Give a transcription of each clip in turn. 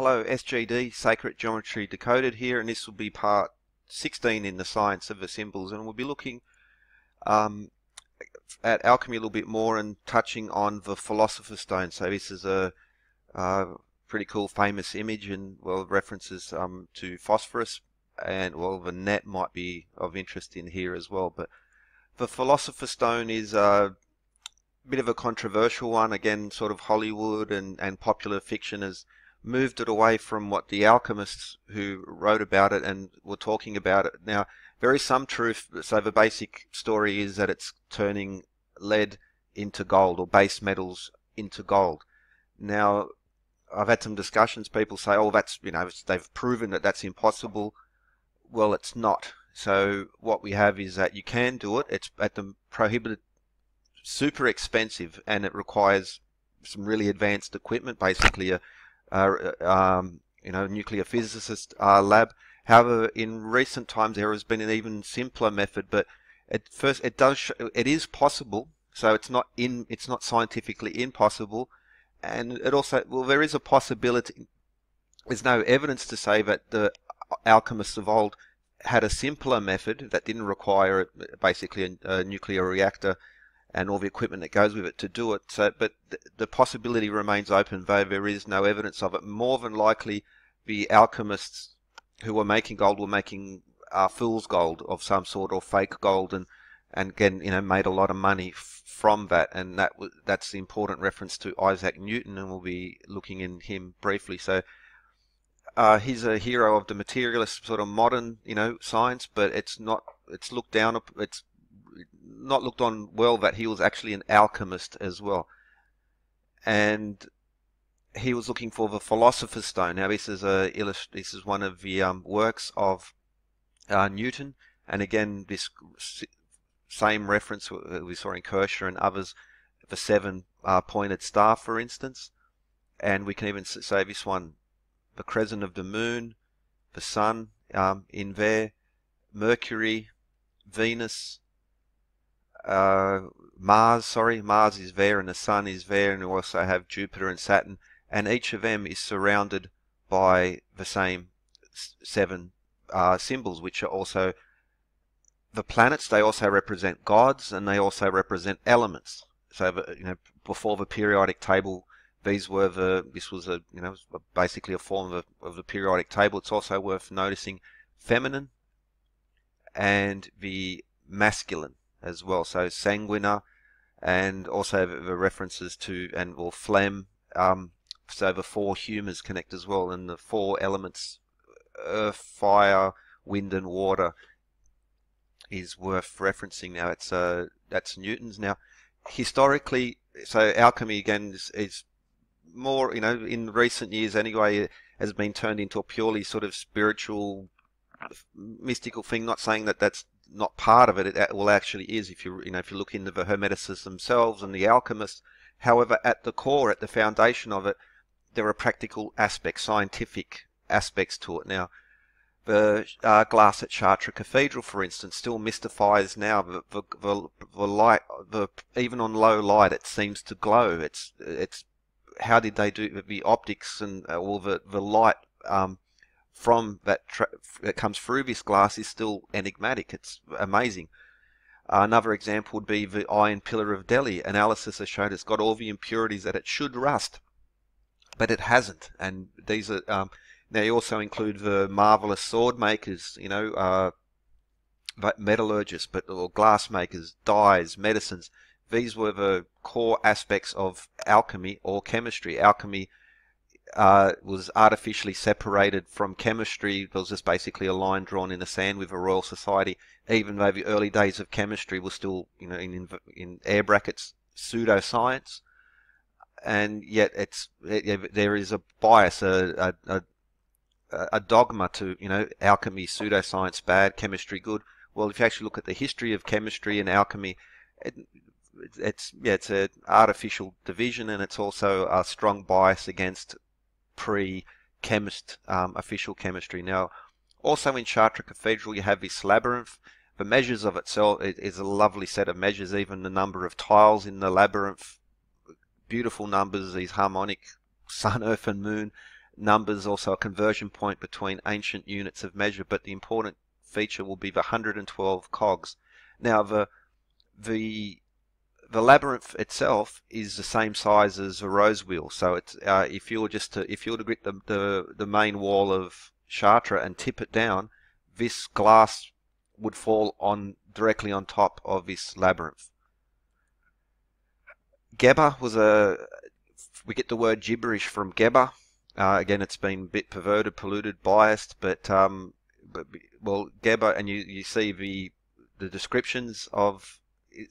Hello, SGD, Sacred Geometry Decoded here, and this will be part 16 in the science of the symbols, and we'll be looking um, at alchemy a little bit more and touching on the Philosopher's Stone. So this is a pretty cool famous image, and well, references to phosphorus, and well, the net might be of interest in here as well. But the Philosopher's Stone is a bit of a controversial one. Again, sort of Hollywood and popular fiction has moved it away from what the alchemists who wrote about it and were talking about it. Now, there is some truth. So the basic story is that it's turning lead into gold, or base metals into gold. Now, I've had some discussions. People say, oh, that's, they've proven that that's impossible. Well, it's not. So what we have is that you can do it. It's at the prohibited, super expensive, and it requires some really advanced equipment, basically a nuclear physicist lab. However, in recent times there has been an even simpler method, but it is possible. So it's not scientifically impossible, and it also, well, there is a possibility. There's no evidence to say that the alchemists of old had a simpler method that didn't require basically a nuclear reactor and all the equipment that goes with it to do it. So, but the possibility remains open, though there is no evidence of it. More than likely, the alchemists who were making gold were making fool's gold of some sort, or fake gold, and again, made a lot of money from that. And that's the important reference to Isaac Newton, and we'll be looking in him briefly. So he's a hero of the materialist sort of modern, science, but it's looked down. It's not looked on well that he was actually an alchemist as well, and he was looking for the Philosopher's Stone. Now this is one of the works of Newton, and again this same reference we saw in Kircher and others, the seven pointed star, for instance, and we can even say this one, the crescent of the moon, the sun in there, Mercury, Venus, Mars is there, and the sun is there, and we also have Jupiter and Saturn, and each of them is surrounded by the same seven symbols, which are also the planets. They also represent gods, and they also represent elements. So before the periodic table, this was basically a form of the periodic table. It's also worth noticing feminine and the masculine as well, so sanguina, and also the references to or phlegm. So the four humours connect as well, and the four elements, earth, fire, wind, and water, is worth referencing. Now that's Newton's. Now historically, so alchemy again is more, in recent years anyway, has been turned into a purely sort of spiritual, mystical thing. Not saying that that's not part of it. It well actually is, if you look into the Hermeticists themselves and the alchemists. However, at the core, at the foundation of it, there are practical aspects, scientific aspects to it. Now, the glass at Chartres Cathedral, for instance, still mystifies now. The light, even on low light, it seems to glow. It's how did they do the optics and all the light from that comes through this glass is still enigmatic. It's amazing. Another example would be the iron pillar of Delhi. Analysis has shown it's got all the impurities that it should rust, but it hasn't. And these are now you also include the marvelous sword makers, metallurgists, or glass makers, dyes, medicines. These were the core aspects of alchemy or chemistry. Alchemy was artificially separated from chemistry. There was just basically a line drawn in the sand with a Royal Society, even though the early days of chemistry were still, in air brackets, pseudo-science. And yet there is a bias, a dogma to, alchemy, pseudo-science bad, chemistry good. Well, if you actually look at the history of chemistry and alchemy, it's an artificial division, and it's also a strong bias against pre-chemist official chemistry. Now, also in Chartres Cathedral, you have this labyrinth. The measures of itself is a lovely set of measures. Even the number of tiles in the labyrinth, beautiful numbers. These harmonic sun, earth, and moon. numbers, also a conversion point between ancient units of measure, but the important feature will be the 112 cogs. Now the labyrinth itself is the same size as a rose wheel, so it's if you were to grip the main wall of Chartres and tip it down, this glass would fall on directly on top of this labyrinth. Geber was we get the word gibberish from Geber. Again, it's been a bit perverted, polluted, biased, but well, Geber, and you see the descriptions of.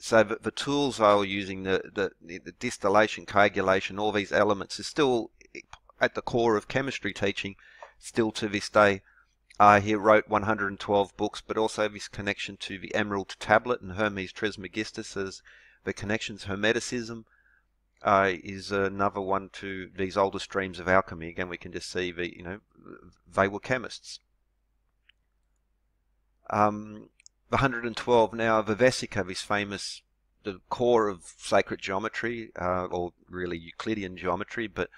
So the tools they were using, the distillation, coagulation, all these elements is still at the core of chemistry teaching, still to this day. He wrote 112 books, but also this connection to the Emerald Tablet and Hermes Trismegistus as the connections. Hermeticism is another one to these older streams of alchemy. Again, we can just see they were chemists. The 112 now, the Vesica, this famous, the core of sacred geometry, or really Euclidean geometry, but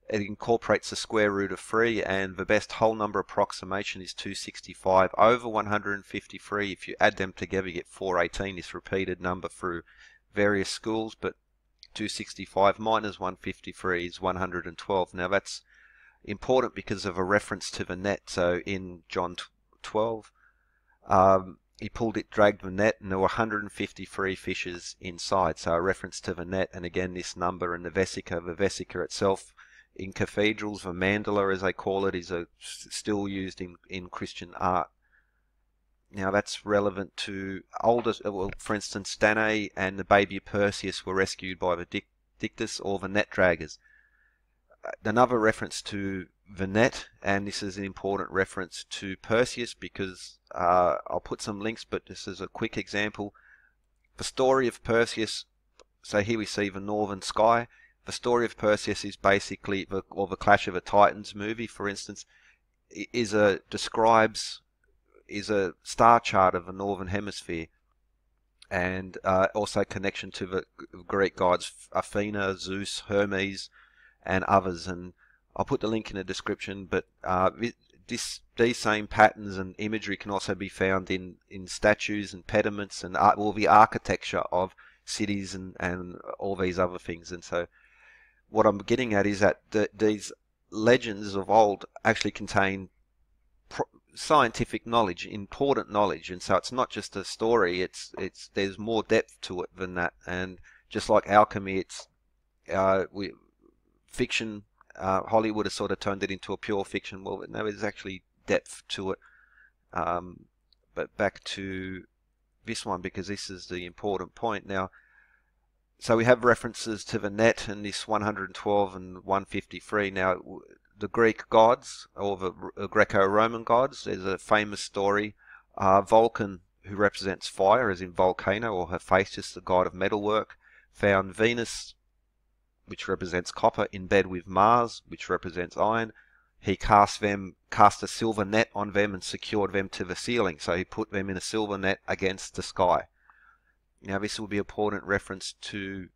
it incorporates the square root of 3, and the best whole number approximation is 265 over 153. If you add them together, you get 418, this repeated number through various schools, but 265 minus 153 is 112. Now that's important because of a reference to the net. So in John 12, he dragged the net, and there were 153 fishes inside. So a reference to the net, and again this number in the vesica itself in cathedrals, the mandala as they call it, is still used in Christian art. Now that's relevant to older, well, for instance, Danae and the baby Perseus were rescued by the Dictys or the net draggers. Another reference to the net, and this is an important reference to Perseus because I'll put some links, but this is a quick example. The story of Perseus, so here we see the northern sky. The story of Perseus is basically, the Clash of the Titans movie, for instance, is a star chart of the northern hemisphere, and also connection to the Greek gods Athena, Zeus, Hermes, and others. And I'll put the link in the description, but these same patterns and imagery can also be found in statues and pediments and all the architecture of cities and all these other things. And so what I'm getting at is that these legends of old actually contain scientific knowledge, important knowledge, and so it's not just a story. There's more depth to it than that. And just like alchemy, it's fiction. Hollywood has sort of turned it into a pure fiction. Well, no, there's actually depth to it. But back to this one, because this is the important point now. So we have references to the net and this 112 and 153. Now, the Greek gods, or the Greco-Roman gods, there's a famous story. Vulcan, who represents fire, as in volcano, or Hephaestus, the god of metalwork, found Venus, which represents copper, in bed with Mars, which represents iron. He cast a silver net on them and secured them to the ceiling. So he put them in a silver net against the sky. Now this will be an important reference to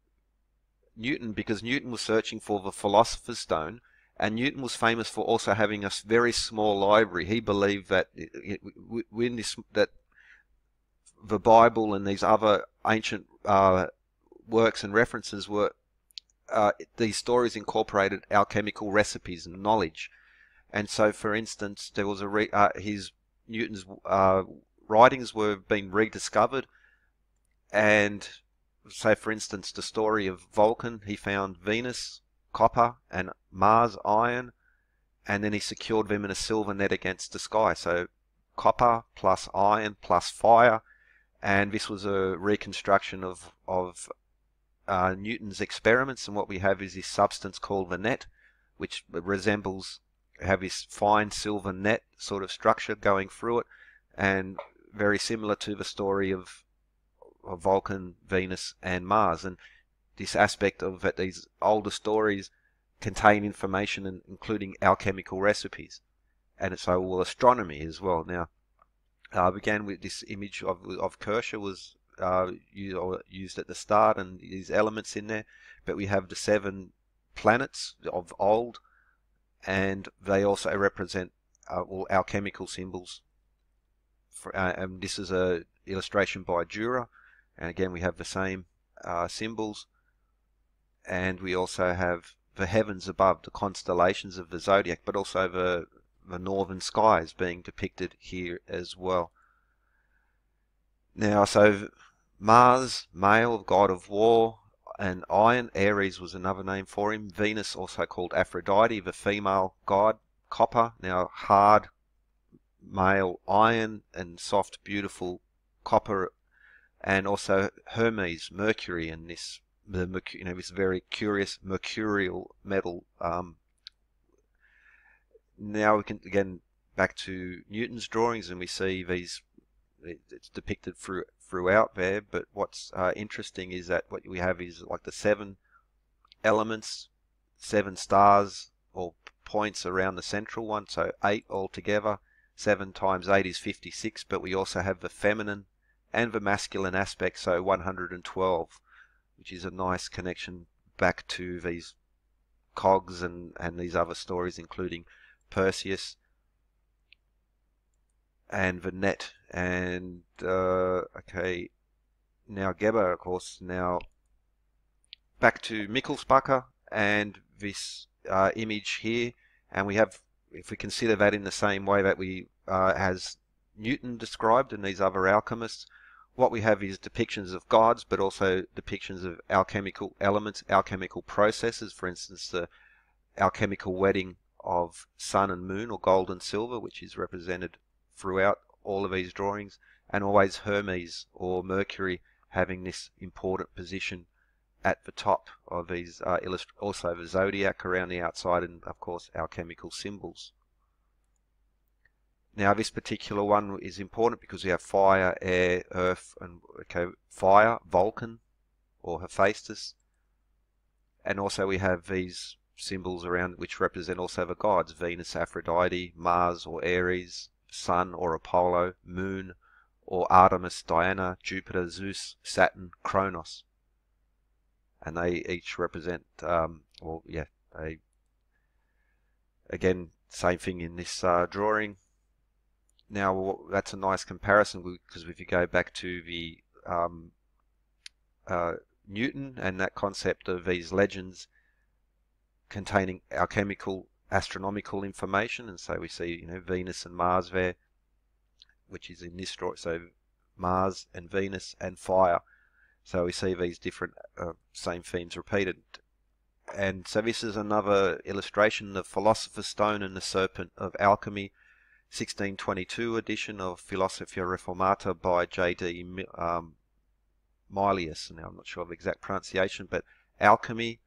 Newton, because Newton was searching for the Philosopher's Stone, and Newton was famous for also having a very small library. He believed that that the Bible and these other ancient works and references were these stories incorporated alchemical recipes and knowledge. And so, for instance, there was Newton's writings were being rediscovered, and say, for instance, the story of Vulcan, he found Venus, copper, and Mars, iron, and then he secured them in a silver net against the sky. So copper plus iron plus fire, and this was a reconstruction of Newton's experiments. And what we have is this substance called the net, which have this fine silver net sort of structure going through it, and very similar to the story of Vulcan, Venus, and Mars. And this aspect of that these older stories contain information, including alchemical recipes. And so will astronomy as well. Now, began with this image of Kircher was used at the start, and these elements in there. But we have the 7 planets of old, and they also represent all alchemical symbols. And this is a illustration by Dürer, and again we have the same symbols, and we also have the heavens above, the constellations of the zodiac, but also the northern skies being depicted here as well. Now, so Mars, male, god of war, and iron. Ares was another name for him. Venus, also called Aphrodite, the female god. Copper, now hard, male iron, and soft, beautiful copper. And also Hermes, Mercury, and this very curious mercurial metal. Now we can again back to Newton's drawings, and we see these. It's depicted throughout there. But what's interesting is that what we have is like the 7 elements, 7 stars or points around the central one. So 8 altogether. 7 times 8 is 56. But we also have the feminine and the masculine aspect, so 112, which is a nice connection back to these cogs and these other stories, including Perseus and the net. And okay, now Geber, of course. Now back to Mikkelspacher and this image here, and we have, if we consider that in the same way that we has Newton described and these other alchemists, what we have is depictions of gods, but also depictions of alchemical elements, alchemical processes. For instance, the alchemical wedding of sun and moon, or gold and silver, which is represented throughout all of these drawings, and always Hermes or Mercury having this important position at the top of these, also the zodiac around the outside, and of course alchemical symbols. Now this particular one is important because we have fire, air, earth, and fire, Vulcan or Hephaestus, and also we have these symbols around which represent also the gods: Venus, Aphrodite, Mars or Ares, Sun or Apollo, Moon or Artemis, Diana, Jupiter, Zeus, Saturn, Kronos, and they each represent, again, same thing in this drawing. Now that's a nice comparison, because if you go back to the Newton and that concept of these legends containing alchemical, astronomical information, and so we see Venus and Mars there, which is in this drawing. So Mars and Venus and fire. So we see these different same themes repeated. And so this is another illustration, the Philosopher's Stone and the Serpent of Alchemy, 1622 edition of Philosophia Reformata by J.D. Milius. Now I'm not sure of the exact pronunciation, but alchemy,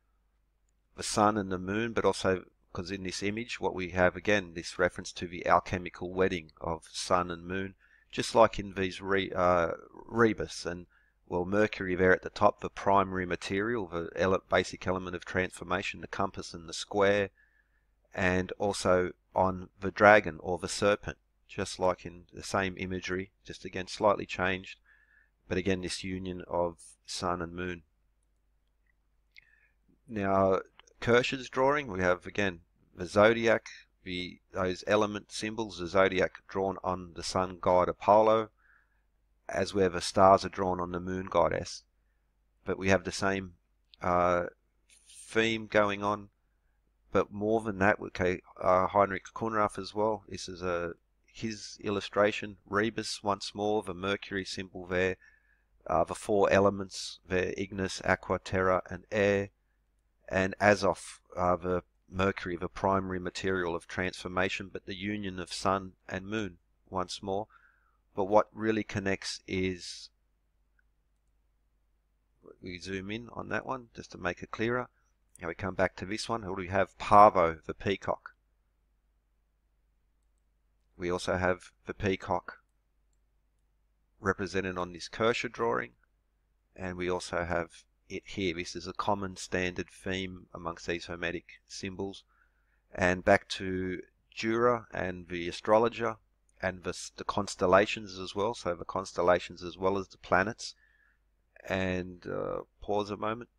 the sun and the moon, but also because in this image what we have, again, this reference to the alchemical wedding of sun and moon, just like in these rebus, and well, Mercury there at the top, the primary material, the basic element of transformation, the compass and the square, and also on the dragon or the serpent, just like in the same imagery, just again slightly changed, but again this union of sun and moon. Now Kirsch's drawing, we have again the zodiac, those element symbols, the zodiac drawn on the sun god Apollo, as where the stars are drawn on the moon goddess. But we have the same theme going on. But more than that, okay, Heinrich Kunrath as well. This is his illustration. Rebus once more, the Mercury symbol there. The 4 elements there: Ignis, Aqua, Terra, and Air. And Azoth, the Mercury, the primary material of transformation, but the union of sun and moon once more. But what really connects is, we zoom in on that one just to make it clearer. Now we come back to this one. We have Pavo, the peacock. We also have the peacock represented on this Kircher drawing, and we also have it here. This is a common standard theme amongst these Hermetic symbols. And back to Dürer and the astrologer and the constellations as well. So the constellations as well as the planets. And pause a moment.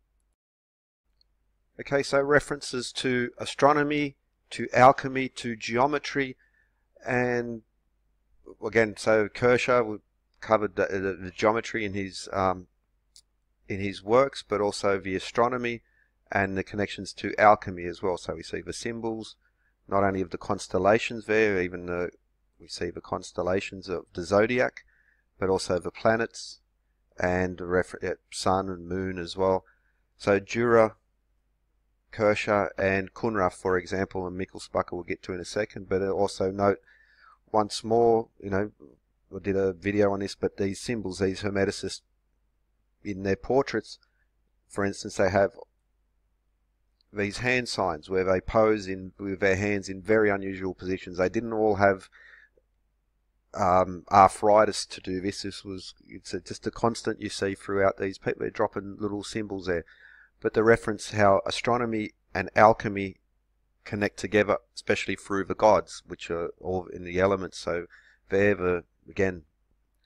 Okay, so references to astronomy to alchemy, to geometry, and again, so Kircher covered the geometry in his works, but also the astronomy and the connections to alchemy as well. So we see the symbols, not only of the constellations there, even we see the constellations of the zodiac, but also the planets and the sun and moon as well. So Dürer, Kircher and Kunra, for example, and Mikkelspacher we'll get to in a second, but also note once more, I did a video on this, but these symbols, these Hermeticists, in their portraits, for instance, they have these hand signs where they pose with their hands in very unusual positions. They didn't all have arthritis to do this. It's just a constant you see throughout these people. They're dropping little symbols there. But the reference how astronomy and alchemy connect together, especially through the gods, which are all in the elements. So there, again,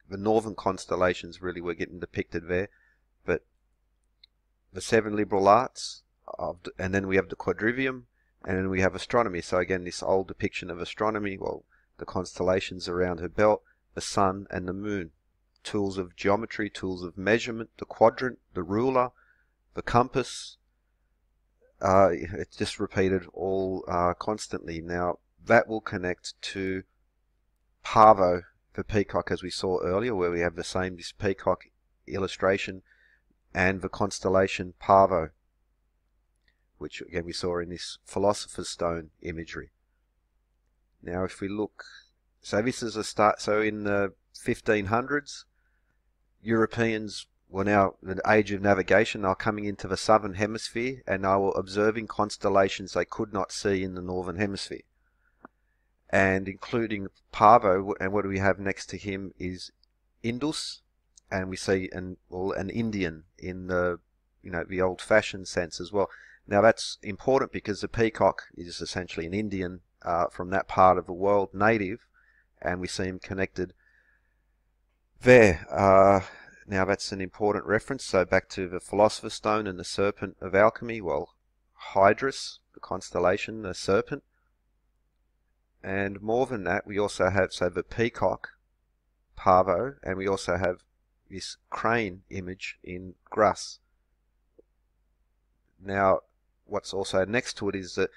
the northern constellations really were getting depicted there. But the 7 liberal arts, and then we have the Quadrivium, and then we have astronomy. So again, this old depiction of astronomy, well, the constellations around her belt, the sun and the moon, tools of geometry, tools of measurement, the quadrant, the ruler, the compass. It's just repeated all constantly. Now that will connect to Pavo, the peacock, as we saw earlier, where we have this peacock illustration and the constellation Pavo, which again we saw in this Philosopher's Stone imagery. Now if we look, so this is a start, so in the 1500s, Europeans were now, in the age of navigation, they were coming into the southern hemisphere and they were observing constellations they could not see in the northern hemisphere. And including Pavo, and what do we have next to him is Indus, and we see an Indian in the the old-fashioned sense as well. Now that's important because the peacock is essentially an Indian from that part of the world, native, and we see him connected there. Now that's an important reference. So back to the Philosopher's Stone and the Serpent of Alchemy. Well, Hydrus, the constellation, the serpent. And more than that, we also have the peacock, Pavo, and we also have this crane image in Grus. Now, what's also next to it is the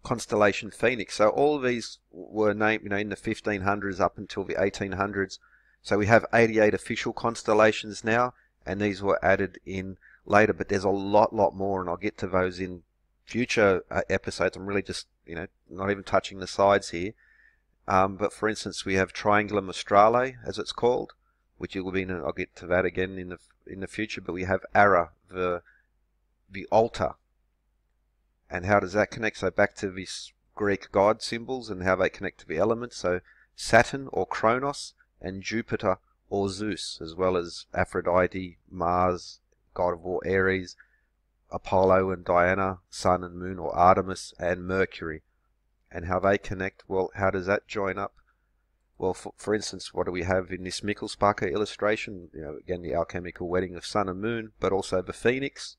constellation Phoenix. So all of these were named, in the 1500s up until the 1800s. So we have 88 official constellations now, and these were added in later. But there's a lot more, and I'll get to those in future episodes. I'm really just, not even touching the sides here. But for instance, we have Triangulum Australe, as it's called, which will be. I'll get to that again in the future. But we have Ara, the altar, and how does that connect? So back to these Greek god symbols and how they connect to the elements. So Saturn or Kronos, and Jupiter or Zeus, as well as Aphrodite, Mars, god of war Ares, Apollo and Diana, Sun and Moon or Artemis, and Mercury. And how they connect, well, how does that join up? Well, for instance, what do we have in this Mikkelspacher illustration? Again, the alchemical wedding of Sun and Moon, but also the Phoenix.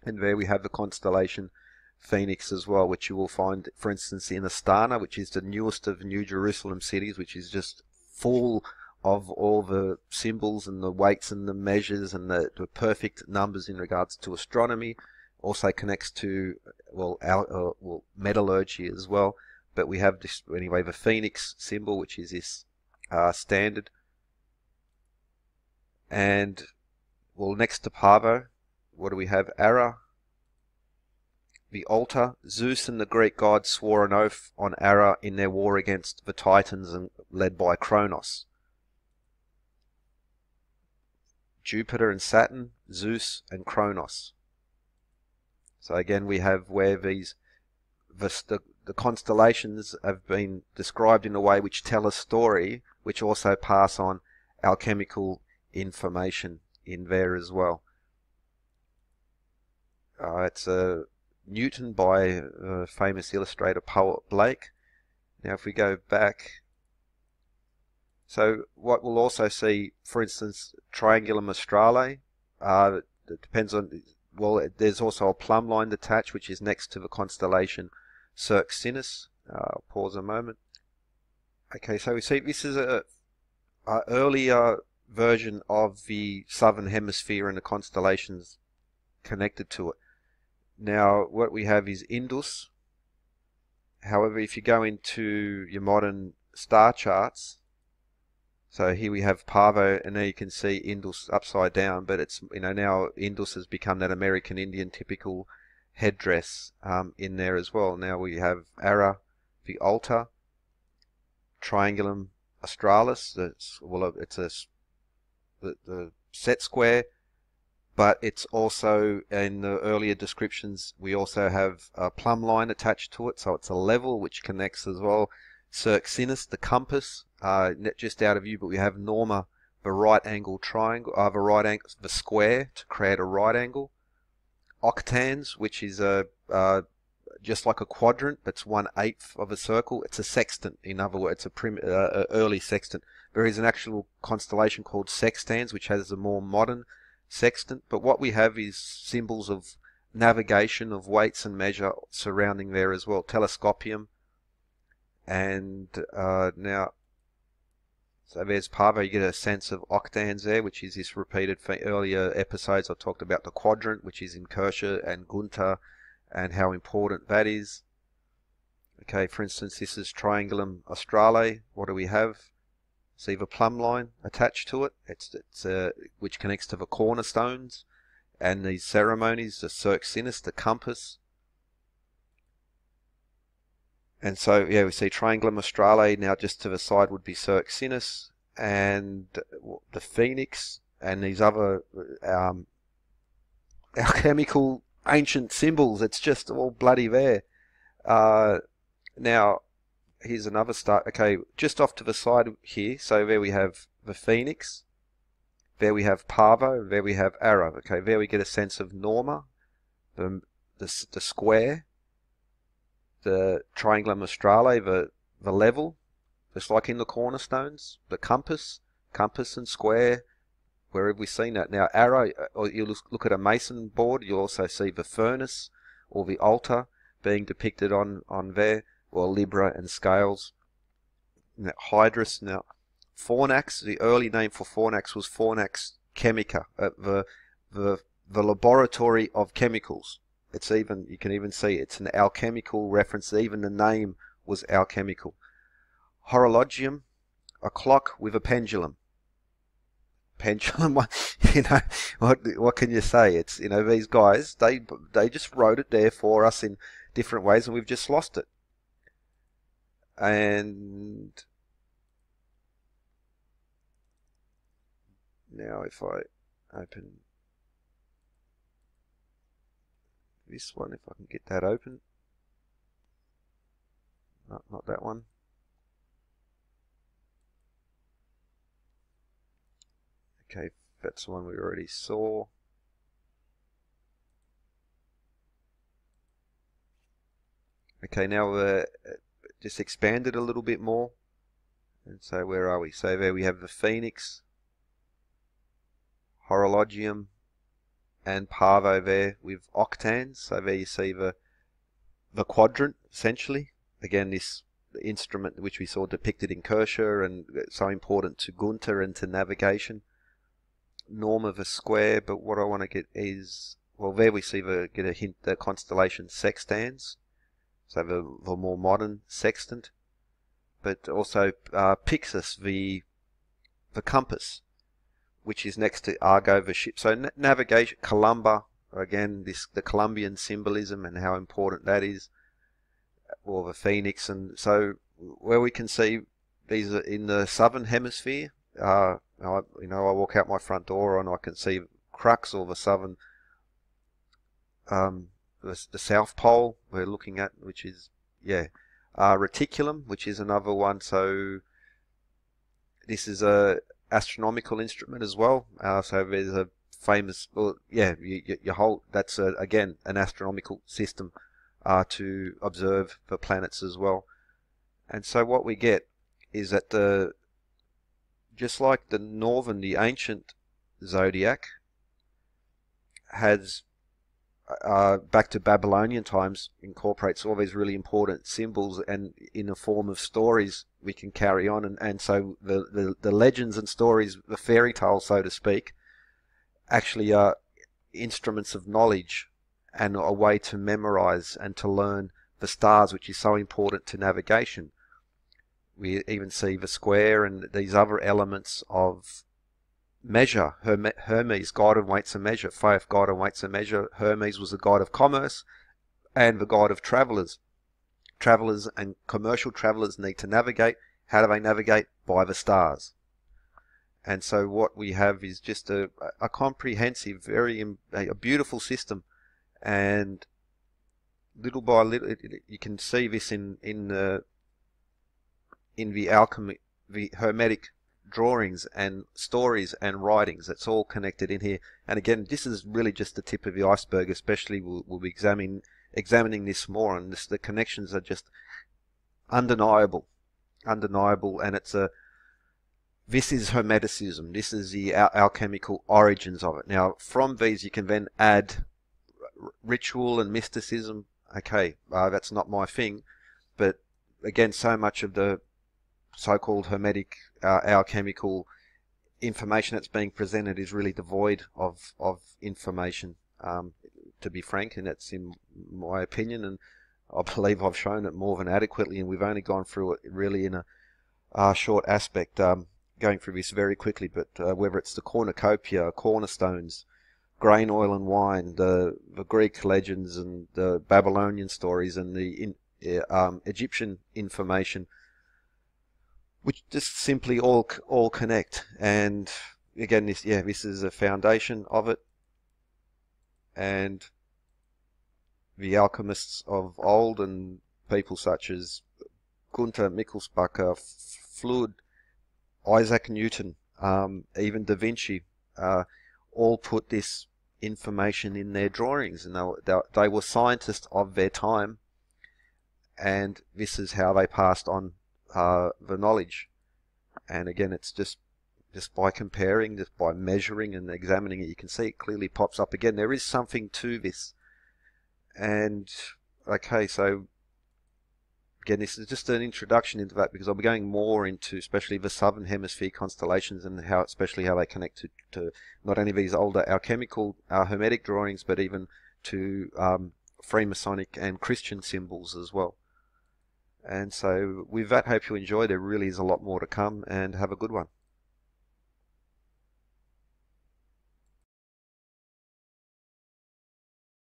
And there we have the constellation Phoenix as well, which you will find, for instance, in Astana, which is the newest of New Jerusalem cities, which is just full of all the symbols and the weights and the measures and the perfect numbers in regards to astronomy. Also connects to, metallurgy as well. But we have this, anyway, the Phoenix symbol, which is this standard. And, next to Pavo, what do we have? Ara, the altar. Zeus and the Greek gods swore an oath on Ara in their war against the Titans and led by Kronos. Jupiter and Saturn, Zeus and Kronos. So again, we have where the constellations have been described in a way which tell a story, which also pass on alchemical information in there as well. It's Newton by famous illustrator poet Blake. Now if we go back, so what we'll also see, for instance, Triangulum Australe, it depends on well, there's also a plumb line attached, which is next to the constellation Circinus. I'll pause a moment. Okay, so we see this is a earlier version of the southern hemisphere and the constellations connected to it. Now, what we have is Indus. However, if you go into your modern star charts, so here we have Pavo, and there you can see Indus upside down, but it's, now Indus has become that American Indian typical headdress in there as well. Now we have Ara, the altar, Triangulum Australis. It's the set square, but it's also, in the earlier descriptions, we also have a plumb line attached to it, so it's a level which connects as well. Circinus, the compass, just out of view, but we have Norma, the right angle triangle, the square to create a right angle. Octans, which is just like a quadrant, that's 1/8 of a circle. It's a sextant, in other words, a early sextant. There is an actual constellation called sextans, which has a more modern sextant, but what we have is symbols of navigation, of weights and measure surrounding there as well. Telescopium, and now, so there's Pavo. You get a sense of octans there, which is this repeated for earlier episodes. I talked about the quadrant, which is in Kircher and Gunther, and how important that is. Okay, for instance, this is Triangulum Australe. What do we have? See the plumb line attached to it. It's which connects to the cornerstones and these ceremonies, the Circinus, the compass. And so, yeah, we see Triangulum Australe. Now just to the side would be Circinus, and the Phoenix, and these other alchemical ancient symbols. It's just all bloody there. Now, here's another start. Okay, just off to the side here. So there we have the Phoenix. There we have Pavo. There we have Arrow. Okay, there we get a sense of Norma, the square, the Triangulum Australe, the level, just like in the cornerstones, the compass and square. Where have we seen that? Now, arrow, or you look at a mason board, you'll also see the furnace or the altar being depicted on there, or Libra and scales. Now, Hydrus. Now, Fornax, the early name for Fornax was Fornax Chemica, the laboratory of chemicals. It's even, you can even see it's an alchemical reference. Even the name was alchemical. Horologium, a clock with a pendulum. Pendulum, what can you say? It's, these guys, they just wrote it there for us in different ways, and we've just lost it. And now if I open this one, if I can get that open. No, not that one. Okay, that's the one we already saw. Okay, now just expand it a little bit more. And so where are we? So there we have the Phoenix, Horologium, and Pavo there with octans. So there you see the quadrant, essentially. Again, this instrument which we saw depicted in Kircher, and so important to Gunther and to navigation. Norm of a square, but what I want to get is, well, there we see get a hint, the constellation sextans, so the more modern sextant, but also Pyxis, the compass, which is next to Argo, the ship. So navigation, Columba, again, the Columbian symbolism and how important that is, or the Phoenix. And so where we can see these are in the southern hemisphere. I walk out my front door and I can see Crux, or the southern, the South Pole we're looking at, which is, Reticulum, which is another one. So this is a astronomical instrument as well. So there's a famous, that's again an astronomical system to observe the planets as well. And so what we get is that just like the ancient zodiac has back to Babylonian times, incorporates all these really important symbols, and in the form of stories we can carry on. And so the legends and stories, the fairy tales, so to speak, actually are instruments of knowledge and a way to memorize and to learn the stars, which is so important to navigation. We even see the square and these other elements of measure. Hermes, god of weights and measure. Thoth, god of weights and measure. Hermes was the god of commerce and the god of travelers. Travelers and commercial travelers need to navigate. How do they navigate? By the stars. And so what we have is just a comprehensive, a beautiful system. And little by little, you can see this in the alchemy, the Hermetic drawings and stories and writings. It's all connected in here. And again, this is really just the tip of the iceberg. Especially we'll be examining this more, and the connections are just undeniable, and this is Hermeticism. This is the alchemical origins of it. Now, from these you can then add ritual and mysticism. Okay, that's not my thing, but again, so much of the so-called Hermetic alchemical information that's being presented is really devoid of information, to be frank, and that's in my opinion, and I believe I've shown it more than adequately, and we've only gone through it really in a short aspect, going through this very quickly. But whether it's the cornucopia, cornerstones, grain, oil and wine, the Greek legends and the Babylonian stories and the Egyptian information, which just simply all connect. And again, this is a foundation of it. And the alchemists of old and people such as Gunther, Mikkelsbacher, Flood, Isaac Newton, even Da Vinci, all put this information in their drawings, and they were scientists of their time, and this is how they passed on the knowledge. And again, it's just by comparing, just by measuring and examining it, you can see it clearly pops up again. There is something to this. And okay, so again, this is just an introduction into that, because I'll be going more into especially the southern hemisphere constellations, and especially how they connect to not only these older alchemical hermetic drawings, but even to Freemasonic and Christian symbols as well. And so with that, hope you enjoyed. There really is a lot more to come, and have a good one.